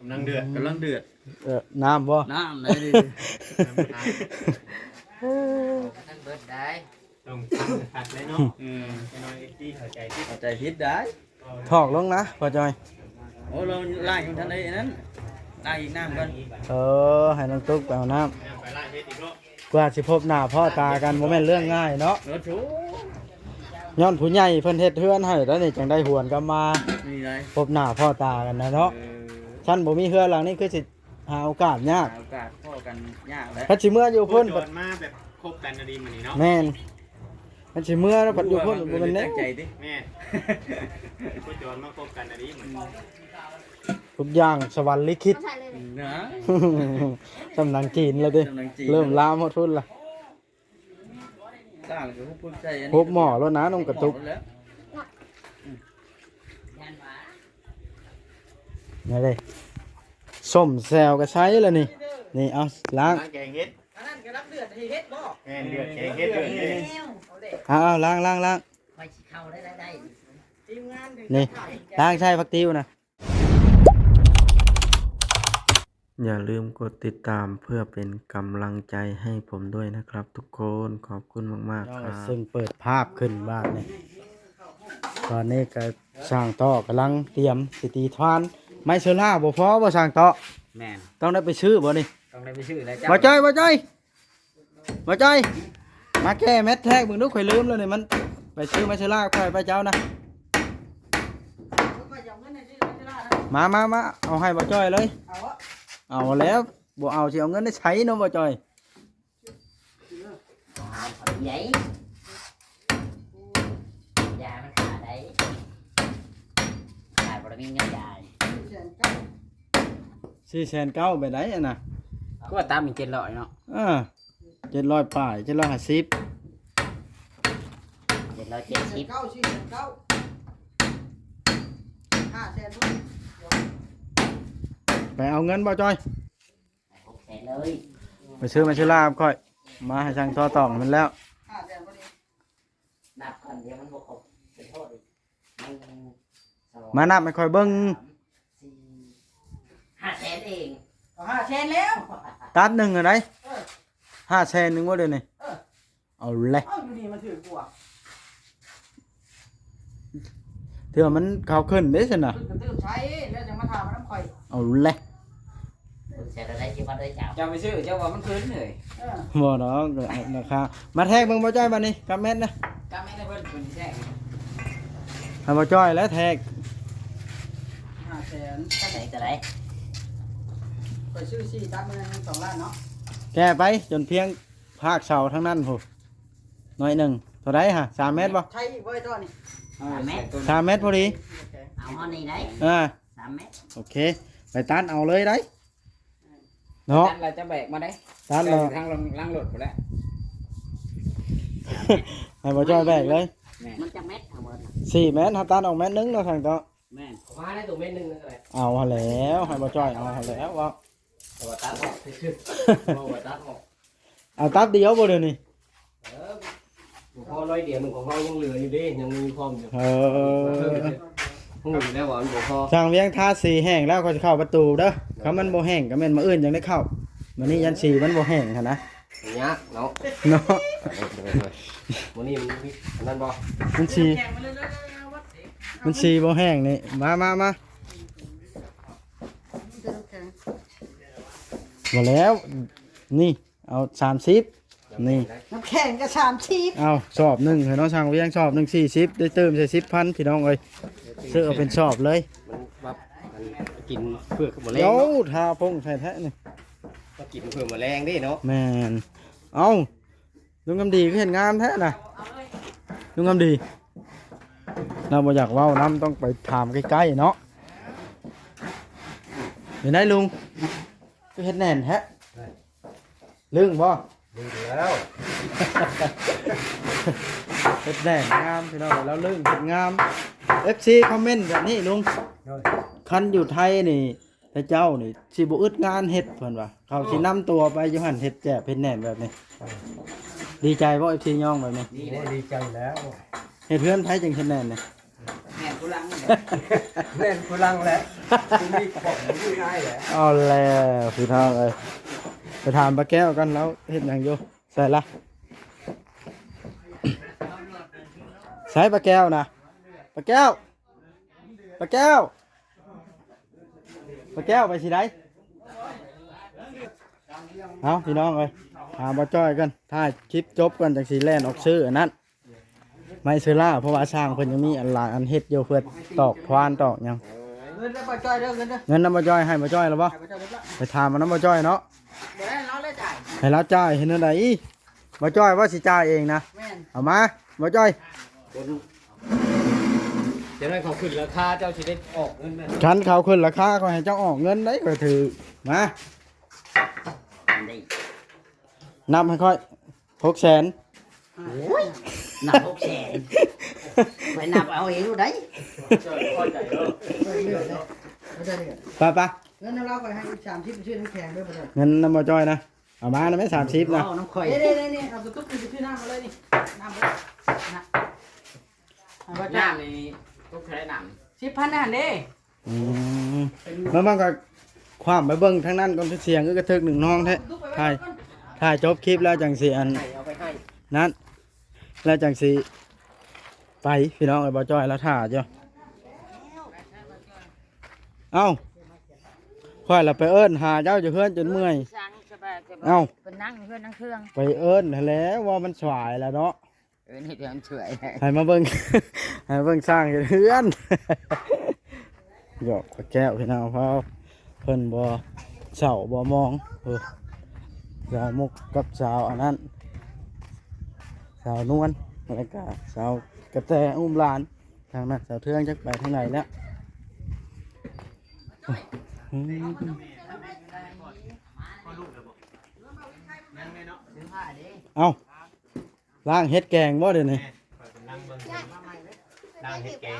กำลังเดือดน้ำบ่ น้ำไหนดิทั้งเบิดได้ต้องผัดเลยเนาะจะน้อยที่เข้าใจพิษได้ ถอกลงนะพ่อจอย โอ้เราไล่อยู่ทันใดนั้นไล่อีกน้ำกัน ให้น้องตุ๊กไปเอาน้ ไปไล่เฮ็ดอีกเนาะ ำกว่าสิพบหน้าพ่อตากันบ่แม่นเรื่องง่ายเนาะ รถถู ย้อนผู้ใหญ่เพิ่นเฮ็ดเฮือนให้แล้วนี่จังได้หวนกลับมา นี่ไง พบหน้าพ่อตากันนะเนาะท่านบ่มีเฮือนหลังนี้คือสิหาโอกาสยาก โอกาสพ่อกันยากแล้ว คันสิเมื่ออยู่ เพิ่ พุ่ น น โดนมาแบบคบกันดีมื้อนี้เนาะ แม่นคันสิเมื่อแล้วปัดอยู่พุ่นบ่แม่นแน่ ตั้งใจดิ แม่เพิ่นโดนมาคบกันดีมื้อนี้ ทุกอย่างสวรรค์ลิขิต นะ สำนักจีนแล้วดิเริ่มลามหมดทุนละ ต่างกับผู้ใจอัน พบหมอแล้วนะน้องกระตุกนี่เลยส้มแซวก็ใช้แล้วนี่นี่เอาล้าง แกงเฮ็ด อันนั้นกำลังเดือดให้เฮ็ดบ่ แม่นเดือดแกงเฮ็ดเดือดเลย เอาเด้ เอาล้าง ไปเข้าได้ ทีมงานถึง นี่ จะถ่าย ล้างใช้ผักติ้วนะอย่าลืมกดติดตามเพื่อเป็นกำลังใจให้ผมด้วยนะครับทุกคนขอบคุณมากๆครับซึ่งเปิดภาพขึ้นบ้านนี่ตอนนี้ก็สร้างต่อกำลังเตรียมสิตีทานไม้เชล่าบ่พอบ่สร้างต่อ แม่น ต้องได้ไปซื้อบ่นี่ ต้องได้ไปชื่อแล้ว บ่ใจมาแก้แมทแท็กมึงดูข่อยลืมแล้วนี่มันไปซื้อไม้เชล่าข่อยไปเจ้านะ ไปเอาเงินในที่ร้านที่ร้านนะ มาเอาให้บ่จ้อยเลย เอาวะ เอาแล้วบ่เอาสิเอาเงินได้ใช้เนาะบ่จ้อย ใหญ่ยามันขาดได้ขาดบริเวณเงินใหญ่ 4,900ไปไหนอ่ะน่ะ ก็ว่าตามมี700เนาะ 700ป่าย750 770 เก้าสี่เก้า500,000ทุก ไปเอาเงินบ่จ้อย 600,000เลย ไปซื้อมาชื่อลาบค่อย มาให้ช่างท่อต่องมันแล้ว 500,000พอดี นับก่อนเดี๋ยวมันบ่ครบเป็นโทษอีกมานับให้ค่อยเบิ่ง 500,000เอง เอา500,000แล้ว ตัดหนึ่งอะไร เออ 500,000นึงว่าเดี๋ยวนี้เอาเลย เอาอยู่นี่มันถือกว่า เถื่อมันเขาขึ้นได้สินะ ขึ้นกระตื้อใช้แล้วจะมาถามมันน้ำข่อย เอาเลย เสร็จอะไรที่มันได้เจ้า จะไปซื้อเจ้าว่ามันคืนเลย เออ บ่ดอกราคามาแทกเบิ่งบ่จ้อยบัดนี้กับแม่นนะ จำไม่ได้เพิ่นเป็นแจ้ง ให้บ่จ้อยแล้วแทก 500,000 จะไหนจะไหน ไปซื้อ4ตัดมัน2ล้านเนาะ แก้ไปจนเพียงภาคเสาทั้งนั้นโหหน่อยหนึ่งเท่าไรฮะ3 เมตรบ่ ใช้ไว้ตัวนี้ 3 เมตรพอดี เอาห้อนี้ได้ 3 เมตร โอเคไปตัดเอาเลยได้เนาะ เราจะแบกมาได้ ตัดเรา ทางล่างรถไปแล้ว ให้บ่จ้อยแบกเลย มันจะเม็ดเอาหมด 4 เมตรถ้าตัดออกเมตรนึงเนาะทางต่อ แม่น มาได้ตัวเม็ดนึงนั่นแหละ เอาหาแล้วให้บ่จ้อยเอาหาแล้วว่า ตัวตัดออกคือตัวตัดออก เอาตัดเดียวบ่เดี๋ยวนี้ พอร้อยเดียวมันของเรายังเหลืออยู่ดิยังมีพร้อมอยู่ หูแล้วว่ามันบ่พอ ช่างเวียงทาสีแห้งแล้วก็จะเข้าประตูเด้อถ้ามันบ่แห้งก็แม่นมาอื่นจังได้เข้าวันนี้ยันสีมันบ่แห้งหั่นนะ อย่างเงี้ยเนาะ เนาะ วันนี้มันมีอันนั้นบ่ มันสี แข่งมาเรื่อยๆวัดเอง มันสีบ่แห้งนี่มาบ่แล้วนี่เอา30นี่ น้ำแข็งก็30เอาสอบหนึ่งให้น้องช่างเวียงสอบหนึ่ง40ได้เติมใส่10,000พี่น้องเอ้ยซื้อเอาเป็นสอบเลย มันแบบมันกินเพื่อแมลง เดี๋ยว เนาะ ทาพงใส่แท้นี่ ก็กินเพื่อแมลงดิเนาะ แม่นเอาลุงกำดีก็เห็นงามแท้น่ะลุงกำดีเราบ่อยากเว้าน้ำต้องไปถามใกล้ๆเนาะเห็นไหมลุงก็เห็นแน่นแท้ลึงบ่ ดีแล้ว เห็ดแน่นงามพี่น้องแล้วลึงเห็ดงาม FC คอมเมนต์แบบนี้ลุงคันอยู่ไทยนี่แต่เจ้านี่สิบ่อึดงานเฮ็ดเพิ่นว่าเขาสินำตัวไปอยู่หั่นเฮ็ดแจ่เฮ็ดแน่นแบบนี้ดีใจบ่ FC ย่องแบบนี้ ดีใจแล้ว เฮ็ดเพื่อนไผจังเฮ็ดแน่นนี่ แม่น กูลัง แม่นพลังแหละคุณมีของอยู่ง่ายแหละ เอาแล้วพี่น้องเอ้ยไปถามป้าแก้วกันแล้วเฮ็ดหยังอยู่ใส่ละใส่ป้าแก้วนะป้าแก้วป้าแก้วป้าแก้วไปสิได้เอาพี่น้องเอ้ยถามป้าจ้อยกันถ้าคลิปจบกันจากสีแลนออกซื้ออันนั้นไม่ซื้อล่าเพราะว่าสร้างเพิ่นยังมีอันหลายอันเฮ็ดอยู่เพื่อตอกพานตอกหยัง เงินได้ป้าจ้อยเด้อเงินเด้อ เงินน้ำป้าจ้อยให้ป้าจ้อยแล้วบ่ ให้ป้าจ้อยเด้อ ไปถามมันน้ำป้าจ้อยเนาะ เดี๋ยวให้เราเลยจ่าย ให้เราจ่ายเห็นอะไรป้าจ้อยว่าสิจ่ายเองนะ แม่น เอามาป้าจ้อย เดี๋ยวนั้นเขาขึ้นราคาเจ้าสิได้ออกเงินแม่ คันเขาขึ้นราคาก็ให้เจ้าออกเงินได้ก็ถือมานับให้ค่อย600,000 โอ้ยนับ600,000ไปนับเอาเองดูได้ พอใจเด้อ ไม่ได้เลย ไป เงินเราไปให้30ไปชื่อน้ำแข็งด้วยป้าจ้อย เงินน้ำป้าจ้อยนะเอามานะไม่30นะ เอาน้ำข่อยนี่เอาตุ๊กไปชื่อน้ำมาเลยนี่น้ำเลยนะป้าจ้อย น้ำนี่ทุกใช้น้ 10,000นั่นเด้ มันก็ความไปเบิ่งทั้งนั้นก่อนเสียงก็กระทึกหนึ่งน้องแท้ถ่ายจบคลิปแล้วจังสีอัน เอาไปให้ นั้นแล้วจังสีไปพี่น้องไอ้บ่จ้อยแล้วถ่าจ้ะเอ้าค่อยละไปเอิ้นหาเจ้าจะเพื่อนจนเมื่อย สั่งสบาย เอ้า เป็นนั่งเพื่อนนั่งเครื่อง ไปเอิ้นหั้นแหล้วว่ามันสวายแล้วเนาะ นี่เดี๋ยวมันเฉย ให้มาเบิ่ง ให้มาเบิ่งสร้างเฮือน หยอกกับแก้วพี่น้องเพราะเพิ่นบ่เศร้าบ่มองสาวมุกกับสาวอันนั้นสาวนวลแล้วก็สาวกระแตอุ้มหลานทางนั้นสาวเทืองจักไปทางไหนแล้วอืม ยังไงเนาะ เอ้าล้างเฮ็ดแกงบ่เดี๋ยวนี้ นั่งเบิ่งนั่งเฮ็ดแกง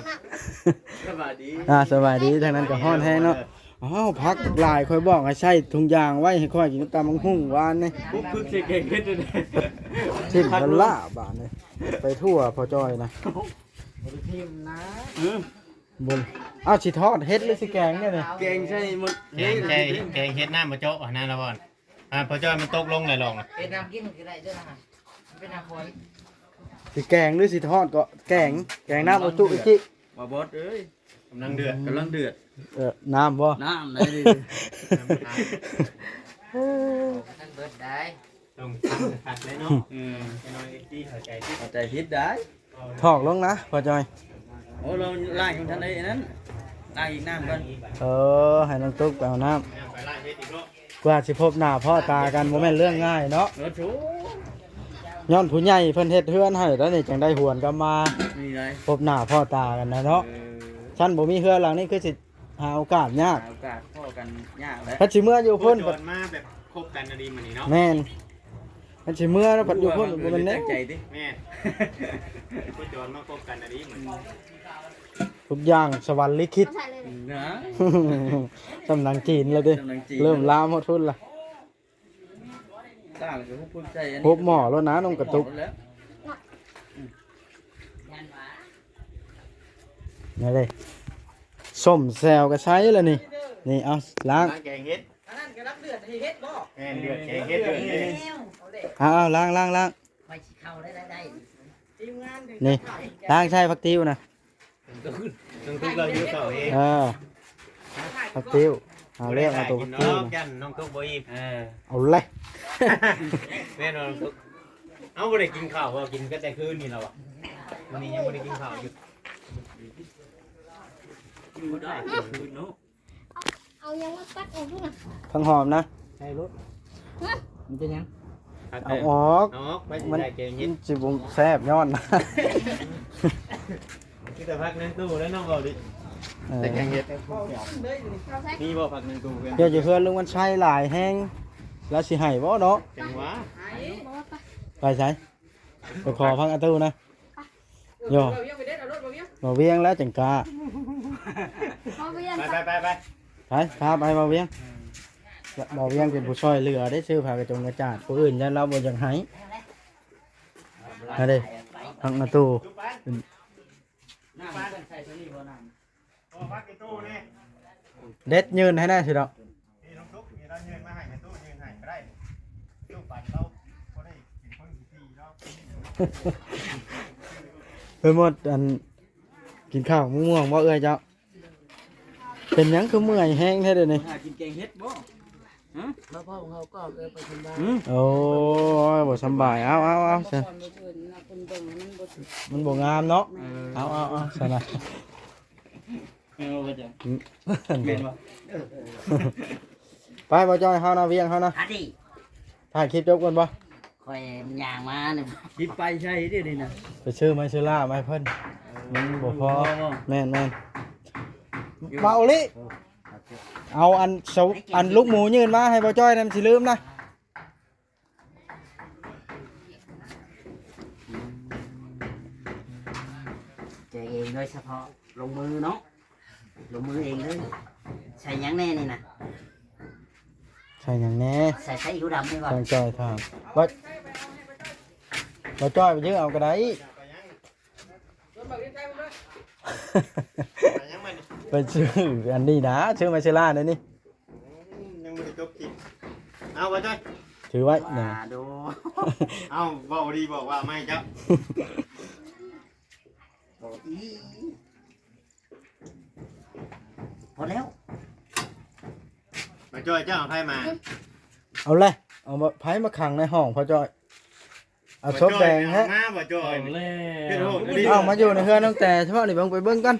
สวัสดี สบายดีทางนั้นก็ฮ้อนแฮงเนาะอ้าวพักหลายค่อยบอกให้ใส่ถุงยางไว้ให้ค่อยกินกับตำบักหุ่งหวานนี่ ปุ๊บพึกสิเก่งขึ้นเลย ทิ่มกันล่าบาดนี่ไปทั่วพอจอยนะ ทีมนะ บุญอ้าวสิทอดเฮ็ดหรือสิแกงเนี่ยนี่ เก่งใช่หมด แกงเฮ็ดหน้ามาโจ๊ะนั่นละบ่อนพอจ้อยมันตกลงเลยลอง เป็นน้ำกินก็ได้ด้วยนะเป็นน้ำคอย สิแกงหรือสิทอดก็แกงน้ำเอาจุอีกที มาบอสเอ้ย กำลังเดือด กำลังเดือด น้ำบ่ น้ำไหนดิ ท่านเบิดได้ ต้องขัดเลยเนาะจะน้อยที่เข้าใจที่ เอาใจพิษได้ ถอกลงนะพอจอย โอ้เราล่างของท่านได้นั้นล่างอีกน้ำกัน ให้น้องตุ๊กไปเอาน้ ไปล่าเฮ็ดอีกรอบ ำกว่าสิพบหน้าพ่อตากันบ่แม่นเรื่องง่ายเนาะ เนื้อชู ย้อนผู้ใหญ่เพิ่นเฮ็ดเฮือนให้แล้วนี่จังได้หวนกลับมา นี่ไง พบหน้าพ่อตากันนะเนาะฉันบ่มีเฮือนหลังนี้คือสิหาโอกาสยาก โอกาสพ่อกันยากแล้ว พัดสิเมื่ออยู่ เพิ่ พุ่ น น โดนมาแบบคบกันนะดีมื้อนี้เนาะ แม่นพัดสิเมื่อแล้วพัดอยู่พุ่นบ่แม่นแน่ ใจดิ แม่เพิ่นโดนมาคบกันนะดีมื้อนี้ ทุกอย่างสวรรค์ลิขิต นะ สำนักจีนแล้วเด้ กำลังจี เริ่มลามหมดทุนละ ต่างกับผู้ใจอัน พบหมอแล้วนะน้องกระตุก แล้ว นี่เลยส้มแซวก็ใช้แล้วนี่นี่เอาล้าง แกงเฮ็ด อันนั้นก็รับเดือดให้เฮ็ดบ่ แม่นเดือดแกงเฮ็ดเดือด เอาเด้ เอาล้าง ไปสิเข้าได้ ทีมงานถึง นี่ล้างใช้ผักติ้วนะ ต้องทุกเราอยู่เก่าเอง ผักติ้วเอาเรียกเอาตัวผักติ้ว น้องยันน้องตุ๊กบ่อิ่ม เอาเลย แม่นอนตุ๊กเอาบ่ได้กินข้าวบ่กินก็แต่คืนนี่แล้วอ่ะวันนี้ยังบ่ได้กินข้าวอยู่ อยู่ได้คืนเนาะ เอายังมาตัดออกด้วยนะ ทั้งหอมนะ ใช่รถ มันจะยัง เอาออก เอาออกไปสิ มัน ได้แกงเฮ็ด จิบุแซ่บย้อนนะ มีแต่พักนั่งตู้แล้วน้องเอาดิ แต่แกงเห็ด มีบ่พักนั่งตู้เพื่อน เดี๋ยวจะเพื่อนลุงมันใช้หลายแห้งแล้วสิให้บ่เนาะ จังหวะ บอกว่าไป ไปใช้ไปขอพังอันตู้นะโย เราเวียงไปเด็ดเอารถเราเวียง มาเวียงแล้วจังกา เขาไปยัน ไป ตัด ไป ไปพาไปมาเวียงมาเวียงเป็นผู้ช่วยเหลือได้ซื้อผ้ากระจงกระจาดผู้อื่นยันเราบ่จังให้นั่นเด้พังอันตู้ น้ำมันใส่ตัวนี้บ่น้ำ โอ้พักในตู้นี่ เด็ดยืนให้แน่สิดอก นี่น้องทุกมีเรายืนมาให้ในตู้ยืนให้ก็ได้ตู้ปั่นเราก็ได้กินคนสี่เรา เพิ่นหมดอันกินข้าวม่วงบ่เอ้ยเจ้าเป็นหยังคือเมื่อยแห้งแท้เด้อนี่ หากินแกงเฮ็ดบ่ มาพ่อของเขาก็เลยไปทำบ้าน โอ้ยบ่สำบายเอาซะ ก่อนบ่เพิ่นนะเพิ่นเบิ่งมันบ่ถูก มันบ่งามเนาะเอาซะนะ เออว่าจังแม่นบ่ ไปบ่จอยเฮานะเวียงเฮานะ อาดิ ถ่ายคลิปจบก่อนบ่ คอยย่างมาเนี่ย คิดไปใช่เด้นี่นะ ไปซื้อไม้ซื้อล่ามาให้เพิ่นมันบ่พอแม่นเบาลิเอาอันลูกหมูยืนมาให้บ่จ้อยนำสิลืมนะ เจอเองโดยเฉพาะลงมือเนาะลงมือเองเลยใส่หยังแน่นี่นะ ใช่หยังแน่ ใส่ไส้หิวดำนี่ก่อน ต้องจ้อยถามบ่จ้อยไปยื้อเอาก็ได้ ยังมัน ไปซื้ออันนี้นะซื้อไม้ซื้อล่าเดี๋ยวนี้ ยังไม่ได้จบกินเอาไปจ้อย ถือไว้หนึ่ง ดู เอาบอกดีบอกว่าไม่จ้ะ พอแล้ว มาจ้อยเจ้าเอาไพ่มา เอาเลยเอามาไผมาขังในห้องพ่อจ้อยเอาซบแดงฮะ มาบ่จ้อย แล้ เป็นโห ว ดดี เอามาอยู่ในเฮือนตั้งแต่เฉพาะนี่เบิ่งไปเบิ่งกัน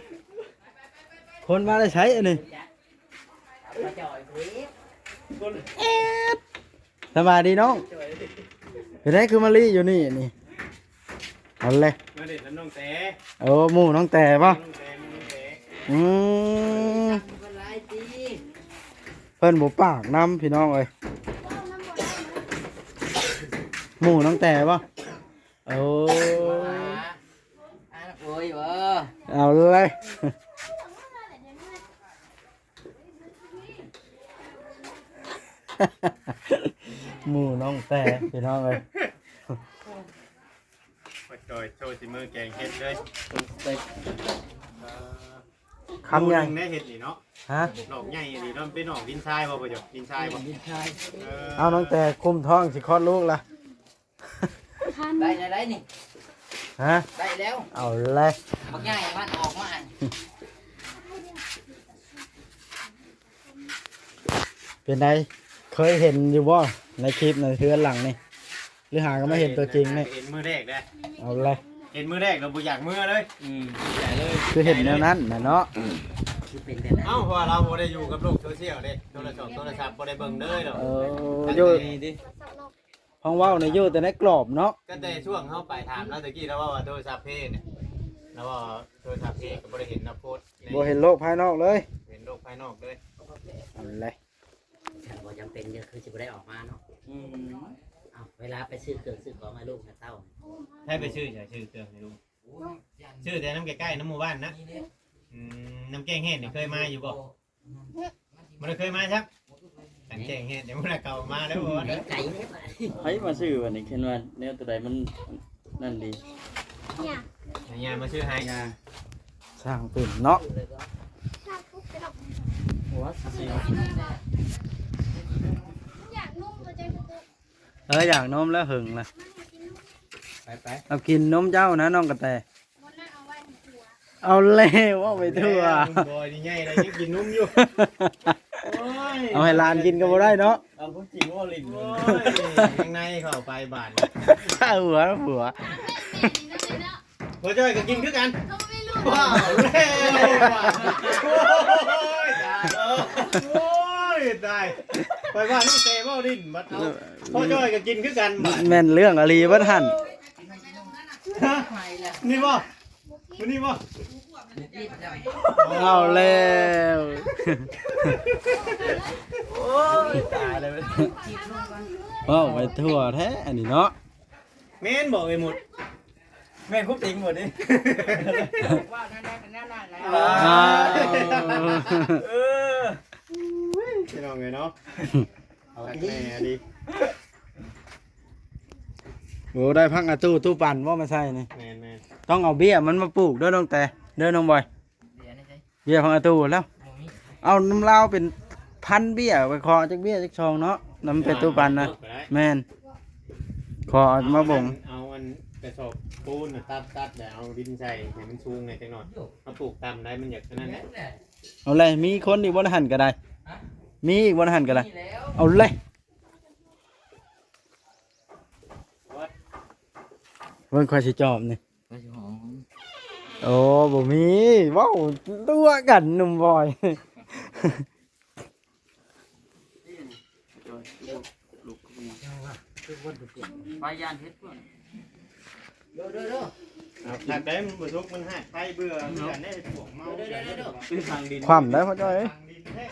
คนมาได้ใช้อันนี้ มาจ่อยคุย สบายดีน้องเป็นไรคือมาลีอยู่นี่นี่เอาเลย มาเด็ดแล้วน้องแต่ โอ้หมู่น้องแต่ป่ะ น้องแต่น้องแต่ อืม เป็นไรตี เพิ่นบ่ปากน้ำพี่น้องเอ้ยหมู่น้องแต่ป่ะโอ้ โอ้ยบ่ เอาเลย หมู่น้องแต่พี่น้องเอ้ย มาจ้อยโชว์สิมือแกงเห็ดเลย คำใหญ่ ได้เห็ดนี่เนาะ ฮะ ดอกใหญ่นี่เนาะเป็นดอกดินทรายบ่บ่จ้ะดินทรายบ่ ดินชาย เอาน้องแต่คุมท้องสิคลอดลูกละ ทัน ได้นี่ ฮะ ได้แล้ว เอาเลย บักใหญ่มันออกมา เป็นไงเคยเห็นอยู่บ่ในคลิปในเทือนหลังนี่หรือหาก็ไม่เห็นตัวจริงนี่ เห็นมือแรกได้ เอาเลย เห็นมือแรกเราบ่อยากมือเลย ใหญ่เลย คือเห็นแนวนั้นนะเนาะ คือเป็นแต่นั้น เอ้าเพราะว่าเราบ่ได้อยู่กับโลกโซเชียลเด้โทรศัพท์บ่ได้เบิ่งเด้อดอก อยู่ นี่ดิ ห้องเว้าในอยู่แต่ในกรอบเนาะ ก็แต่ช่วงเข้าไปถามแล้วตะกี้แล้วว่าโทรศัพท์เพเนี่ยแล้วว่าโทรศัพท์เพก็บ่ได้เห็นนะโพสต์ บ่เห็นโลกภายนอกเลย เห็นโลกภายนอกเลย เอาเลย ฉันบ่จำเป็นก็คือสิบ่ได้ออกมาเนาะ อืม เอาเวลาไปซื้อเครื่องซื้อของให้ลูกให้เต้า ให้ไปชื่อใช่ชื่อเครื่องให้ลุงชื่อแต่น้ำใกล้ๆน้ำหมู่บ้านนะน้ำแกงเห็ดนี่เคยมาอยู่บ่มันเคยมาครับน้ำแกงเห็ดเดี๋ยวมันเก่ามาแล้วบ่ เด็กไก่เนี่ยไป ไผมาซื้อวันนี้เห็นว่าแนวตัวใดมันนั่นดี เนี่ย ยามาชื่อให้ งา สร้างเป็นเนาะ ชาทุกกระดก หัวสิ อยากนุ่มมาใจกู อยากนมแล้วหึงนะ ไป เอากินนมเจ้านะน้องกระแต วันนั้นเอาไว้ในหัว เอาเลยว่าไปทั่ว บอยนี่ใหญ่เลยยังกินนุ่มอยู่ เอาให้หลานกินก็บ่ได้เนาะ เอาพวกจริงว่าลิ้น โอ้ยข้างในเข้าไปบาด หัวหัว พอจ้อยก็กินคือกัน เขาไม่รู้ ว้าวเร็วโอ้ยตายไปว่าน้องเตะว่าดินบัดเอาพ่อจ้อยก็กินคือกันบัด แม่นเรื่องอะไรบ่ทัน นี่บ่นี่บ่ เอาแล้ว โอ้ยตายเลย ว้าวไปทั่วแท้อันนี้เนาะ แม่นบอกไปหมด แม่นคุบติงหมดดิ ว่านั่นๆนั่นๆแล้ว เออ พี่น้องไงเนาะเอาแม่ดี โอ้ได้พักอาตู้ปั่นว่ามาใส่นี่ แม่น ต้องเอาเบี้ยมันมาปลูกด้วยน้องแต่ ๆ เด้อน้องบอย เดี๋ยวนี่ใช่ เบี้ยของอาตูแล้ว บ่มี เอาน้ำลาวเป็นพันเบี้ยไปคอจักเบี้ยจักชองเนาะน้ำเป็นตู้ปันนะแม่นขอมาบ่ง เอาอันกระสอบปูนน่ะตัดแล้วเอาดินใส่ให้มันสูงหน่อยจังหน่อยมาปลูกตามได้มันอยากเท่านั้นแหละ เอาเลยมีคนอีกบ่หันก็ได้มีอีกบ่หันก็ได้เอาเลยเบิ่งค่อยสิจอบนี่ ก็สิหอม โอ้บ่มีเว้าตัวกันหนุ่มบอย ไปยานเฮ็ดพุ่น ถักได้มันบ่ทุกมันหาไฟเบื่อมันกันได้พวกเมาเป็นทางดิน ความได้พ่อจ้อย ทางดินแท้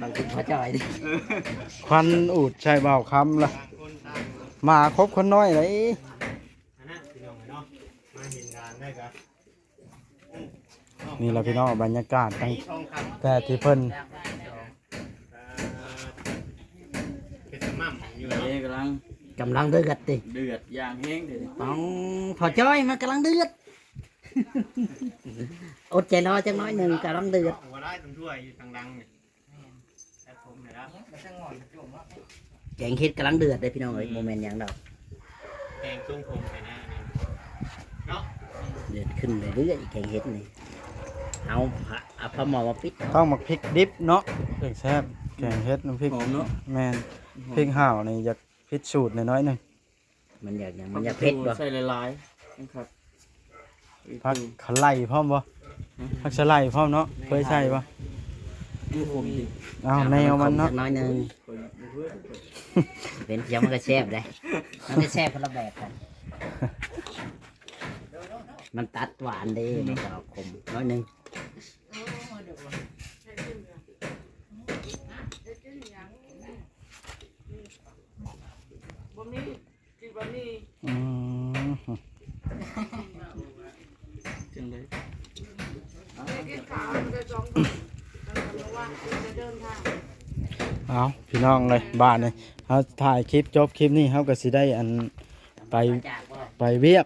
บางทีพอจ่อยดิ ควันอูดใช่เบาคำล่ะ ต่างคนต่าง มาครบคนน้อยเลย อันนั้นพี่น้องเนาะมาเห็นงานได้ครับ นี่เราพี่น้องบรรยากาศตั้ง ทองคำ แต่ที่เพิ่น เป็นสมั่มอยู่ เอ๊ะ เนาะ กำลัง กำลังเดือดติ เดือดอย่างแห้งเดือด ต้องพอจ้อยมันกำลังเดือดอดใจรอจังน้อยหนึ่งกำลังเดือด หัวได้ตรงถ้วยอยู่ทางดังเนี่ยแต่ผมเนี่ยนะ แกงเฮ็ดกำลังเดือดเลยพี่น้องเอ้ยโมเมนต์อย่างดอก แกงตุ้งผมไปนะเนาะ เดือดขึ้นเรื่อยๆแกงเฮ็ดนี่เอาผ้าหมอมาปิด ต้องมาพริกดิบเนาะเด็กแซ่บแกงเฮ็ดน้ำพริก หอมเนาะ แม่นพริกห่าวนี่อยากพิดสูตรน้อยๆหนึง มันอยากอย่างมันอยากเผ็ดบ่ ใส่หลายๆนะครับ ผักขะไล่พร้อมบ่ผักสะไลพร้อมเนาะเคยใช่บ่ ดูผมดิ เอาแนวมันเนาะ จักน้อยหนึ่งเป็นเพียงมันก็แซ่บเลยมันก็แซ่บคนละแบบกันมันตัดหวานดีมันก็ขมน้อยหนึ่ง อืม จังเลย เอาพี่น้องเลยบ้านเลยเขาถ่ายคลิปจบคลิปนี้เขาก็สิได้อันไป จากบ่ ไปเวียก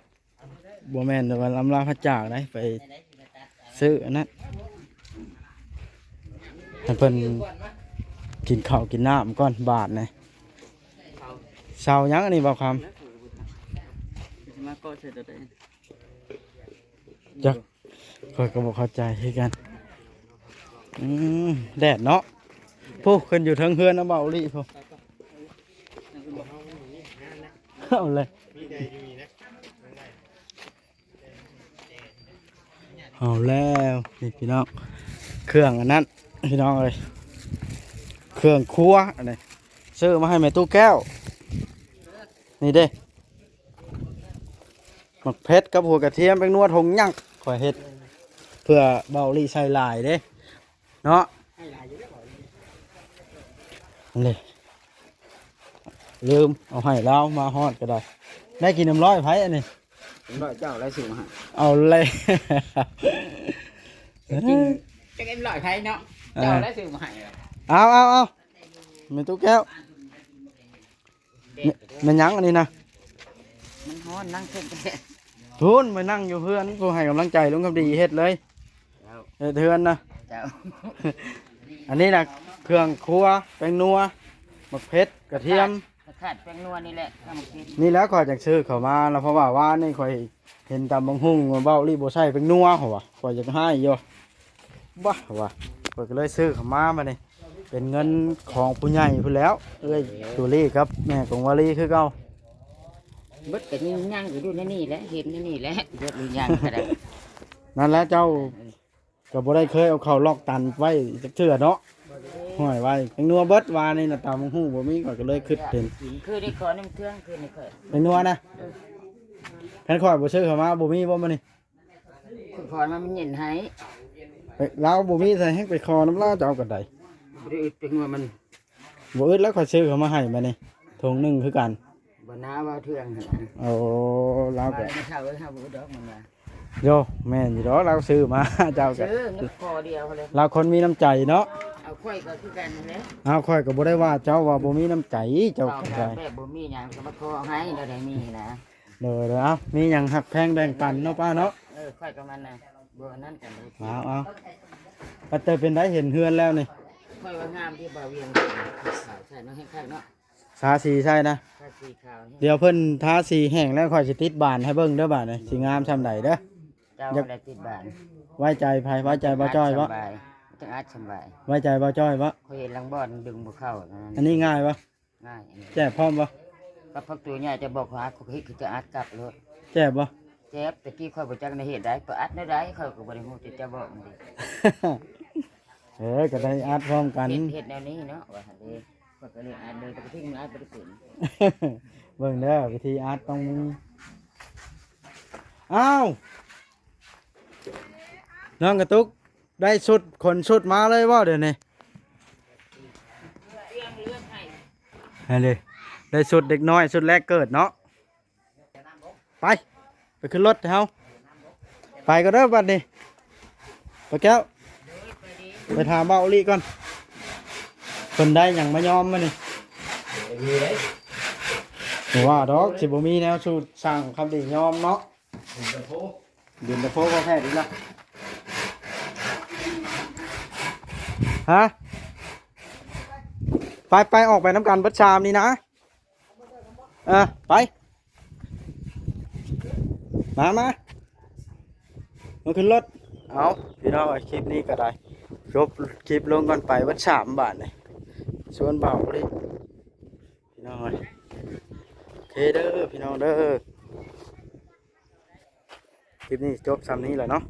บัวแมนแต่ว่าลำลาพระจากได้ไปซื้ออันนั้นให้เพิ่นกินข้าวกินน้ำก่อนบาทนะเช้ายังอันนี้บอกค มาก็ใส่ตัวเอง ำจักคอยก็บอกเข้าใจให้กันแดดเนาะพวกคนอยู่เทิงเฮือนนะเบาลี่พวกเอาเลย มีใจอยู่นี่นะ เอาแล้วนี่พี่น้องเครื่องอันนั้นพี่น้องเลยเครื่องครัวอันนี้ซื้อมาให้แม่ตู้แก้วนี่เด้หมักเพชรกับหัวกระเทียมเป็นนวดหงยักษ์ขอยเฮ็ดเพื่อเบาลี่ใส่ลายเด้เนาะนี่ลืมเอาให้เรามาฮอดก็ได้ได้กินน้ำร้อยไผอันนี้ ผมร้อยเจ้าไรสูงฮะ เอาเลย จะกินลอยไทยเนาะเจ้าได้ซื้อมาให้ เอาไม่ตู้แก้วมันยังอันนี้นะ มันฮ้อนนั่งเพิ่นกัน ทุนไปนั่งอยู่เพื่อนกูให้กำลังใจลุงคำดีเฮ็ดเลยเฮ็ดเทือนนะ เจ้า อันนี้นะเครื่องครัวแป้งนัวหมักเพชรกระเทียม ขาดแป้งนัวนี่แหละน้ำกิน นี่แล้วข่อยจากซื้อเข้ามาแล้วเพราะว่านี่ข่อยเห็นตามบางหุ่งว่าเบ้ารีบใส่แป้งนัวเหรอวะข่อยอยากให้อยู่บ้าวะข่อยก็เลยซื้อเข้ามานี่เป็นเงินของผู้ใหญ่พุ่นแล้วเอ้ยตัวลีครับแม่ของวาลีคือเก่า เบิดก็ยังย่างอยู่ในนี่แหละเห็นในนี่แหละเบิดหรือย่างก็ได้ นั่นแหละเจ้าก็บ่ได้เคยเอาเข้าลอกตันไว้จักเทื่อเนาะห้อยไว้แป้งนัวเบิดวานี่น่ะตามบางหุ่งบ่มีข่อยก็เลยคิดเห็น คือได้ขอน้ำเครื่องคือได้ขอ แป้งนัวนะแผ่นข่อยบ่ซื้อเข้ามาบ่มีบ่มานี่ คุณพรมันเย็นให้ ไปลาวบ่มีใส่ให้ไปคอน้ำลาวจะเอากันได บ่ได้อึดเป็นว่ามัน บ่อึดแล้วข่อยซื้อเข้ามาให้มานี่ถุงหนึงคือกัน บ่น้าว่าเทื่องหั่น เอาลาว ว่า ก็ ไม่เท่าเอ้ยเฮาบ่ดอกมันว่า โยแม่นอยู่ดอกเราซื้อมา เจ้าก็ ซื้อเงินคอเดียวเลย เราคนมีน้ำใจเนาะ เอาค่อยก็คือกันนั่นแหละ เอาข่อยก็บ่ได้ว่าเจ้าว่าบ่มีน้ำใจเจ้า เอา ก็ แบ ได้ บแบบบ่มีหยังก็มาขอให้เราได้มีนะ เด้อเด้อเอามีหยังหักแพงแบ่งปันเนาะป้าเนาะ โ ค่อยกับมันนะบ่นั่นกันเลย เอาปัตเตอร์เป็นได้เห็นเฮือนแล้วนี่ ค่อยว่างามที่บ่าวเวียงขาวใช่เนาะแห้งข้างเนาะ ทาสีใช่นะ ถ้าสีขาว เดี๋ยวเพิ่นทาสีแห้งแล้วค่อยสิติดบานให้เบิ่งเด้อบาดนี่สิงามซำใดเด้อ เจ้าอะไรติดบ้าน ไว้ใจไผไว้ใจบ่จ้อยบ่ จังอาจสบาย ไว้ใจบ่จ้อยบ่ เขาเห็นหลังบ่อนดึงบ่เข้า อันนี้ง่ายบ่ ง่ายอันนี้ แจ้พร้อมบ่ ก็พักตัวใหญ่จะบอกว่าเขาคือจะอัดกลับรถ แจ้บ่ เจ็บตะกี้ค่อยบ่จักในเหตุใดก็อัดได้ค่อยก็บ่ได้ฮู้จะบอกมันดิ ก็ได้อัดพร้อมกัน เฮ็ดแนวนี้เนาะว่าหั่นเด้ข้อยก็เลยอัดเลยแต่ทิ้งมันอัดบ่ได้เป็น เบิ่งเด้อวิธีอัดต้องอ้าวน้องกระตุกได้ชุดขนชุดมาเลยบ่เดี๋ยวนี้ให้เลยได้ชุดเด็กน้อยชุดแรกเกิดเนาะไปขึ้นรถเฮาไปก็เด้อบัดนี้ไปแก้วไปถามเบาอีหลีก่อนเพิ่นได้หยังมายอมมานี่ มีได้ ว่าดอกสิบ่มีแนวสูตรสั่งคำดียอมเนาะ ผมจะโพ เดินตะโพก็แพ้ดีละฮะไปออกไปน้ำกันเบัดชามนี่นะไปมาขึ้นรถเอาพี่น้องคลิปนี้ก็ได้จบคลิปลงก่อนไปเบัดชามบาทเลยชวนเบาเลยพี่น้องโอเคเด้อพี่น้องเด้อคลิปนี้จบซ้ำนี้แหละเนาะ